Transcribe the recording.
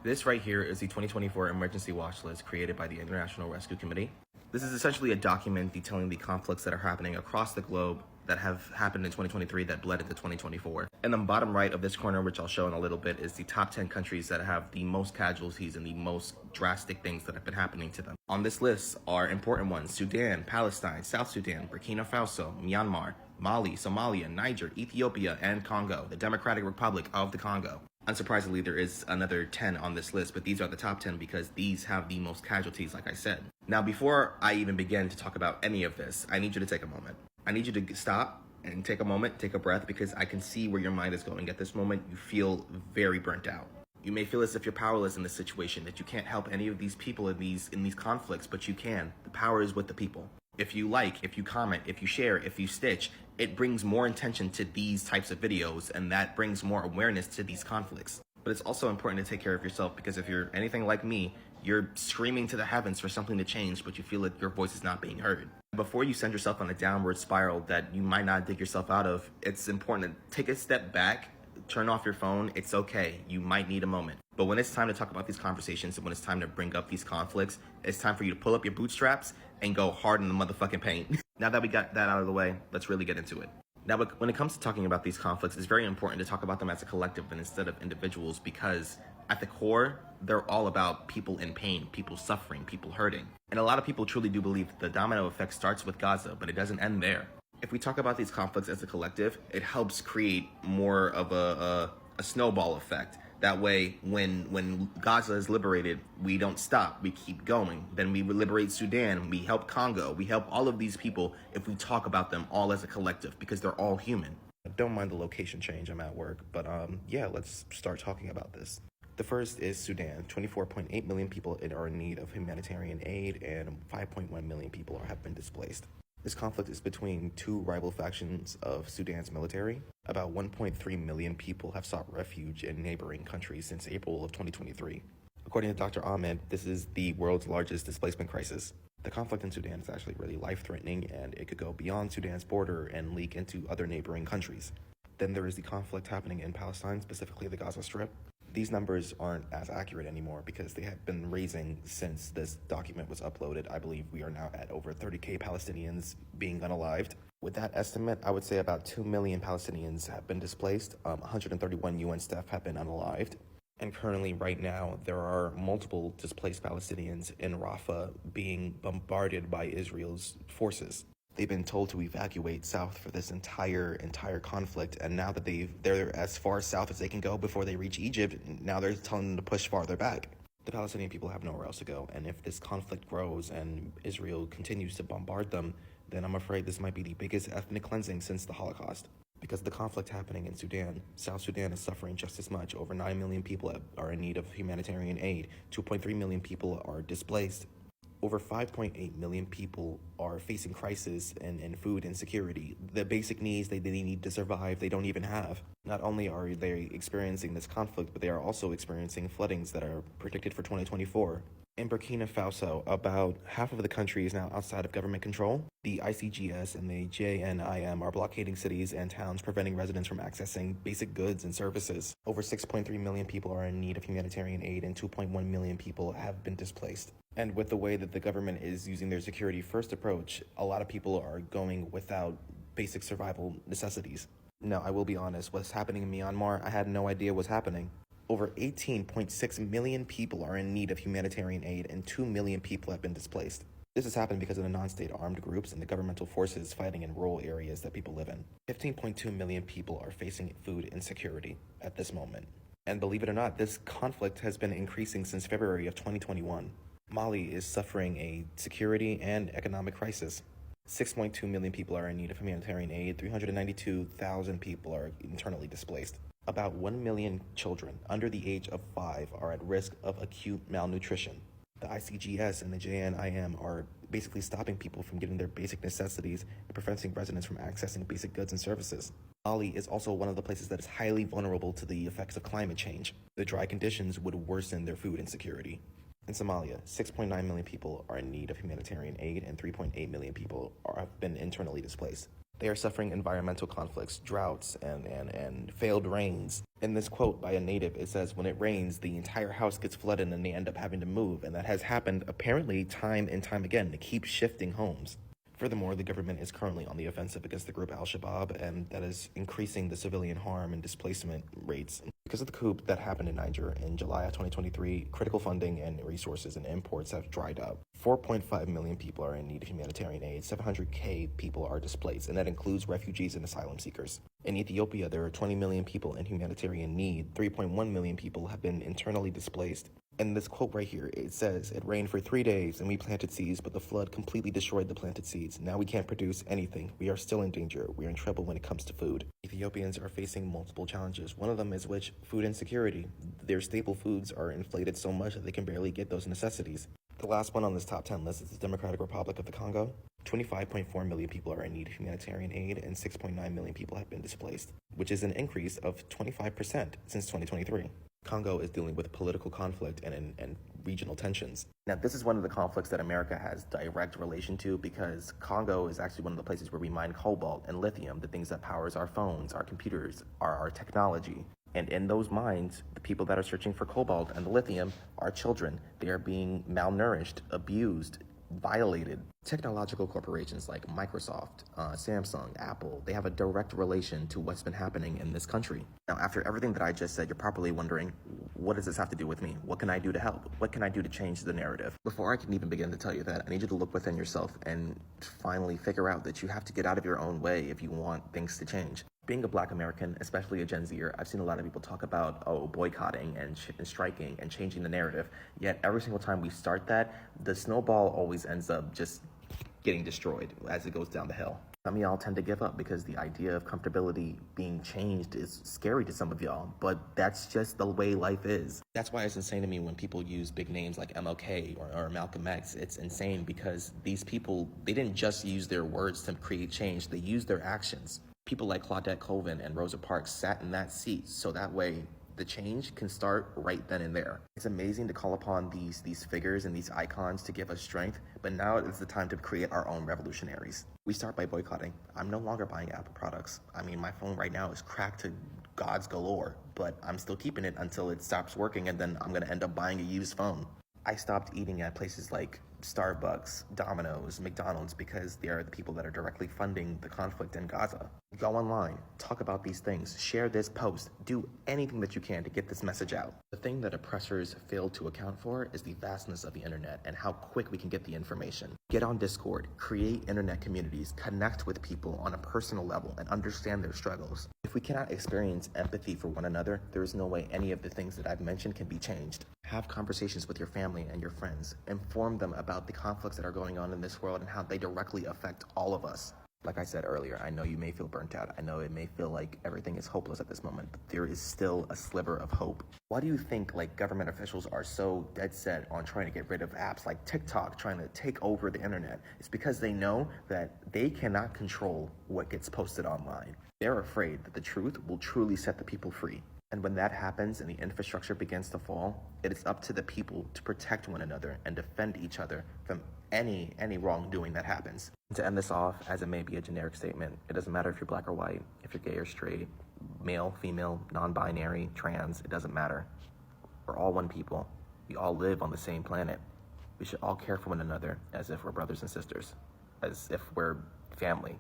This right here is the 2024 Emergency Watchlist created by the International Rescue Committee. This is essentially a document detailing the conflicts that are happening across the globe that have happened in 2023 that bled into 2024. And the bottom right of this corner, which I'll show in a little bit, is the top 10 countries that have the most casualties and the most drastic things that have been happening to them. On this list are important ones: Sudan, Palestine, South Sudan, Burkina Faso, Myanmar, Mali, Somalia, Niger, Ethiopia, and Congo, the Democratic Republic of the Congo. Unsurprisingly, there is another 10 on this list, but these are the top 10 because these have the most casualties, like I said. Now, before I even begin to talk about any of this, I need you to take a moment. I need you to stop and take a moment, take a breath, because I can see where your mind is going. At this moment, you feel very burnt out. You may feel as if you're powerless in this situation, that you can't help any of these people in these conflicts, but you can. The power is with the people. If you like, if you comment, if you share, if you stitch, it brings more attention to these types of videos, and that brings more awareness to these conflicts. But it's also important to take care of yourself, because if you're anything like me, you're screaming to the heavens for something to change, but you feel that your voice is not being heard. Before you send yourself on a downward spiral that you might not dig yourself out of, it's important to take a step back, turn off your phone. It's okay. You might need a moment. But when it's time to talk about these conversations and when it's time to bring up these conflicts, it's time for you to pull up your bootstraps and go hard in the motherfucking paint. Now that we got that out of the way, let's really get into it. Now, when it comes to talking about these conflicts, it's very important to talk about them as a collective and instead of individuals, because at the core, they're all about people in pain, people suffering, people hurting. And a lot of people truly do believe that the domino effect starts with Gaza, but it doesn't end there. If we talk about these conflicts as a collective, it helps create more of a snowball effect. That way, when Gaza is liberated, we don't stop, we keep going. Then we liberate Sudan, we help Congo, we help all of these people if we talk about them all as a collective, because they're all human. Don't mind the location change, I'm at work, but yeah, let's start talking about this. The first is Sudan. 24.8 million people are in need of humanitarian aid, and 5.1 million people have been displaced. This conflict is between two rival factions of Sudan's military. About 1.3 million people have sought refuge in neighboring countries since April of 2023. According to Dr. Ahmed, this is the world's largest displacement crisis. The conflict in Sudan is actually really life-threatening, and it could go beyond Sudan's border and leak into other neighboring countries. Then there is the conflict happening in Palestine, specifically the Gaza Strip. These numbers aren't as accurate anymore because they have been raising since this document was uploaded. I believe we are now at over 30,000 Palestinians being unalived. With that estimate, I would say about 2 million Palestinians have been displaced. 131 UN staff have been unalived. And currently, right now, there are multiple displaced Palestinians in Rafah being bombarded by Israel's forces. They've been told to evacuate south for this entire conflict, and now that they're as far south as they can go before they reach Egypt, now they're telling them to push farther back. The Palestinian people have nowhere else to go, and if this conflict grows and Israel continues to bombard them, then I'm afraid this might be the biggest ethnic cleansing since the Holocaust. Because of the conflict happening in Sudan, South Sudan is suffering just as much. Over 9 million people are in need of humanitarian aid. 2.3 million people are displaced. Over 5.8 million people are facing crisis and food insecurity. The basic needs they need to survive, they don't even have. Not only are they experiencing this conflict, but they are also experiencing floodings that are predicted for 2024. In Burkina Faso, about half of the country is now outside of government control. The ICGS and the JNIM are blockading cities and towns, preventing residents from accessing basic goods and services. Over 6.3 million people are in need of humanitarian aid, and 2.1 million people have been displaced. And with the way that the government is using their security first approach, a lot of people are going without basic survival necessities. Now, I will be honest, what's happening in Myanmar, I had no idea was happening. Over 18.6 million people are in need of humanitarian aid, and 2 million people have been displaced. This has happened because of the non-state armed groups and the governmental forces fighting in rural areas that people live in. 15.2 million people are facing food insecurity at this moment. And believe it or not, this conflict has been increasing since February of 2021. Mali is suffering a security and economic crisis. 6.2 million people are in need of humanitarian aid. 392,000 people are internally displaced. About 1 million children under the age of 5 are at risk of acute malnutrition. The ICGS and the JNIM are basically stopping people from getting their basic necessities and preventing residents from accessing basic goods and services. Mali is also one of the places that is highly vulnerable to the effects of climate change. The dry conditions would worsen their food insecurity. In Somalia, 6.9 million people are in need of humanitarian aid, and 3.8 million people have been internally displaced. They are suffering environmental conflicts, droughts, and failed rains. In this quote by a native, it says, when it rains, the entire house gets flooded and they end up having to move. And that has happened apparently time and time again to keep shifting homes. Furthermore, the government is currently on the offensive against the group Al-Shabaab, and that is increasing the civilian harm and displacement rates. Because of the coup that happened in Niger in July of 2023, critical funding and resources and imports have dried up. 4.5 million people are in need of humanitarian aid, 700,000 people are displaced, and that includes refugees and asylum seekers. In Ethiopia, there are 20 million people in humanitarian need. 3.1 million people have been internally displaced. And this quote right here, it says, it rained for 3 days and we planted seeds, but the flood completely destroyed the planted seeds. Now we can't produce anything. We are still in danger. We are in trouble when it comes to food. Ethiopians are facing multiple challenges. One of them is food insecurity. Their staple foods are inflated so much that they can barely get those necessities. The last one on this top 10 list is the Democratic Republic of the Congo. 25.4 million people are in need of humanitarian aid and 6.9 million people have been displaced, which is an increase of 25% since 2023. Congo is dealing with political conflict and regional tensions. Now, this is one of the conflicts that America has direct relation to because Congo is actually one of the places where we mine cobalt and lithium, the things that powers our phones, our computers, our technology. And in those mines, the people that are searching for cobalt and the lithium are children. They are being malnourished, abused, violated. Technological corporations like Microsoft, Samsung, Apple, they have a direct relation to what's been happening in this country. Now, after everything that I just said, you're probably wondering, what does this have to do with me? What can I do to help? What can I do to change the narrative? Before I can even begin to tell you that, I need you to look within yourself and finally figure out that you have to get out of your own way if you want things to change. Being a Black American, especially a Gen Zer, I've seen a lot of people talk about, boycotting and striking and changing the narrative. Yet every single time we start that, the snowball always ends up just getting destroyed as it goes down the hill. Some of y'all tend to give up because the idea of comfortability being changed is scary to some of y'all, but that's just the way life is. That's why it's insane to me when people use big names like MLK or Malcolm X. It's insane because these people, they didn't just use their words to create change, they used their actions. People like Claudette Colvin and Rosa Parks sat in that seat so that way the change can start right then and there. It's amazing to call upon these figures and these icons to give us strength, but now is the time to create our own revolutionaries. We start by boycotting. I'm no longer buying Apple products. I mean, my phone right now is cracked to gods galore, but I'm still keeping it until it stops working, and then I'm gonna end up buying a used phone. I stopped eating at places like Starbucks, Domino's, McDonald's because they are the people that are directly funding the conflict in Gaza. Go online, talk about these things, share this post, do anything that you can to get this message out. The thing that oppressors fail to account for is the vastness of the internet and how quick we can get the information. Get on Discord, create internet communities, connect with people on a personal level and understand their struggles. If we cannot experience empathy for one another, there is no way any of the things that I've mentioned can be changed. Have conversations with your family and your friends. Inform them about the conflicts that are going on in this world and how they directly affect all of us. Like I said earlier, I know you may feel burnt out. I know it may feel like everything is hopeless at this moment, but there is still a sliver of hope. Why do you think government officials are so dead set on trying to get rid of apps like TikTok, trying to take over the internet? It's because they know that they cannot control what gets posted online. They're afraid that the truth will truly set the people free. And when that happens and the infrastructure begins to fall, it is up to the people to protect one another and defend each other from any wrongdoing that happens. To end this off, as it may be a generic statement, it doesn't matter if you're black or white, if you're gay or straight, male, female, non-binary, trans, it doesn't matter. We're all one people. We all live on the same planet. We should all care for one another as if we're brothers and sisters, as if we're family.